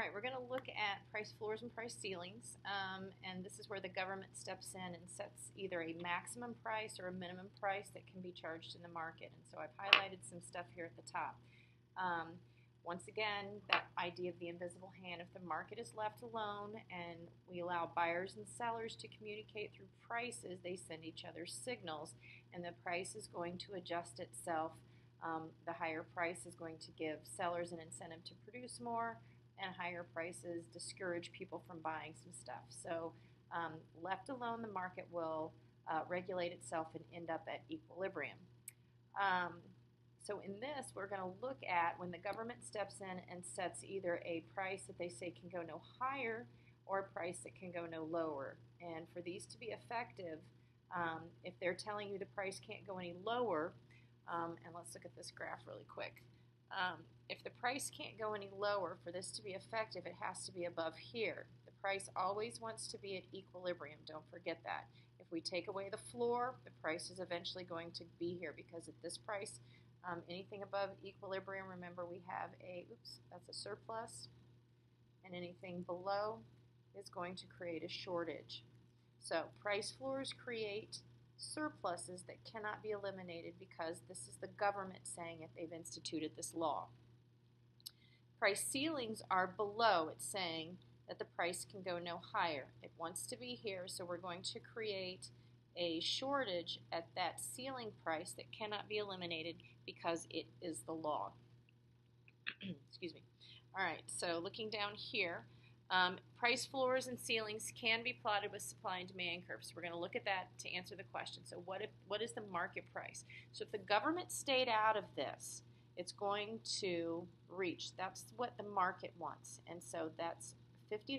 right, we're going to look at price floors and price ceilings, and this is where the government steps in and sets either a maximum price or a minimum price that can be charged in the market. And so I've highlighted some stuff here at the top. Once again, that idea of the invisible hand, if the market is left alone and we allow buyers and sellers to communicate through prices, they send each other signals, and the price is going to adjust itself. The higher price is going to give sellers an incentive to produce more, and higher prices discourage people from buying some stuff. So left alone, the market will regulate itself and end up at equilibrium. So in this, we're going to look at when the government steps in and sets either a price that they say can go no higher or a price that can go no lower. And for these to be effective, if they're telling you the price can't go any lower, and let's look at this graph really quick. If the price can't go any lower, for this to be effective, it has to be above here. The price always wants to be at equilibrium. Don't forget that. If we take away the floor, the price is eventually going to be here, because at this price, anything above equilibrium, remember we have that's a surplus, and anything below is going to create a shortage. So price floors create surpluses that cannot be eliminated because this is the government saying it. They've instituted this law. Price ceilings are below. It's saying that the price can go no higher. It wants to be here, so we're going to create a shortage at that ceiling price that cannot be eliminated because it is the law. Excuse me. All right, so looking down here, price floors and ceilings can be plotted with supply and demand curves. So we're going to look at that to answer the question. So what is the market price? So if the government stayed out of this, it's going to reach, that's what the market wants. And so that's $50,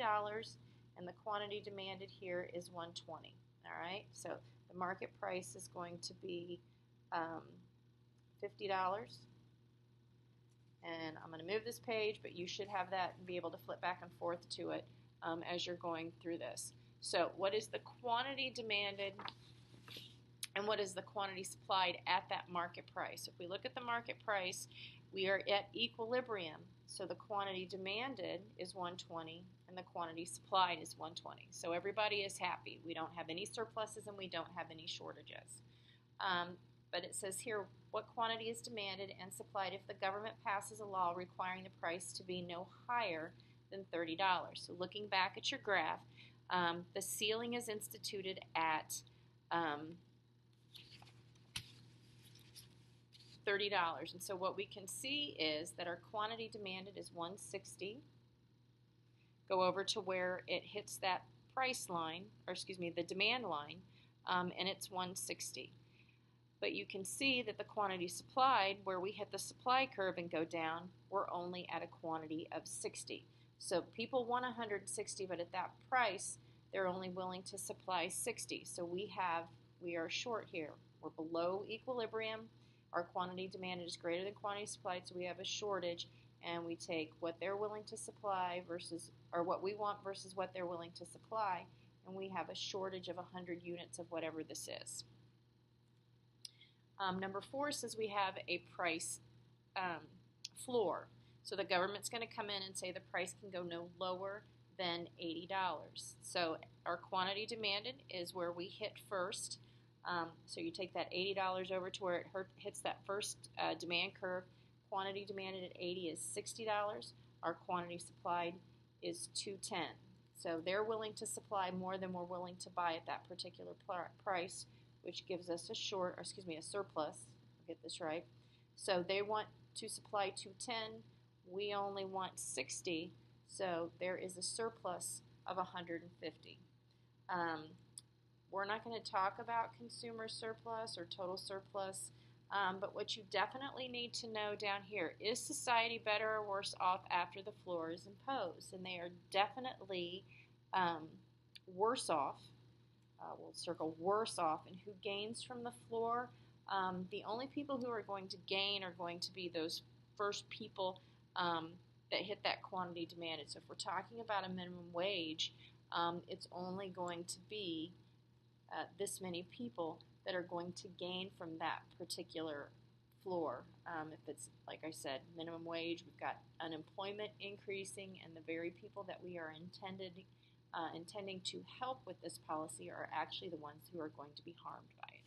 and the quantity demanded here is $120. All right, so the market price is going to be $50. And I'm going to move this page, but you should have that and be able to flip back and forth to it as you're going through this. So what is the quantity demanded and what is the quantity supplied at that market price? If we look at the market price, we are at equilibrium. So the quantity demanded is 120 and the quantity supplied is 120. So everybody is happy. We don't have any surpluses and we don't have any shortages. But it says here what quantity is demanded and supplied if the government passes a law requiring the price to be no higher than $30. So looking back at your graph, the ceiling is instituted at $30. And so what we can see is that our quantity demanded is 160. Go over to where it hits that price line, or excuse me, the demand line, and it's 160. But you can see that the quantity supplied, where we hit the supply curve and go down, we're only at a quantity of 60. So people want 160, but at that price, they're only willing to supply 60. So we are short here. We're below equilibrium. Our quantity demanded is greater than quantity supplied, so we have a shortage, and we take what they're willing to supply versus, or what we want versus what they're willing to supply, and we have a shortage of 100 units of whatever this is. Number 4 says we have a price floor. So the government's going to come in and say the price can go no lower than $80. So our quantity demanded is where we hit first. So you take that $80 over to where it hits that first demand curve. Quantity demanded at 80 is $60. Our quantity supplied is 210. So they're willing to supply more than we're willing to buy at that particular price, which gives us a surplus. I'll get this right. So they want to supply 210. We only want 60. So there is a surplus of 150. We're not going to talk about consumer surplus or total surplus, but what you definitely need to know down here, is society better or worse off after the floor is imposed? And they are definitely worse off. We'll circle worse off. And who gains from the floor? The only people who are going to gain are going to be those first people that hit that quantity demanded. So if we're talking about a minimum wage, it's only going to be this many people that are going to gain from that particular floor. If it's, like I said, minimum wage, we've got unemployment increasing, and the very people that we are intending to help with this policy are actually the ones who are going to be harmed by it.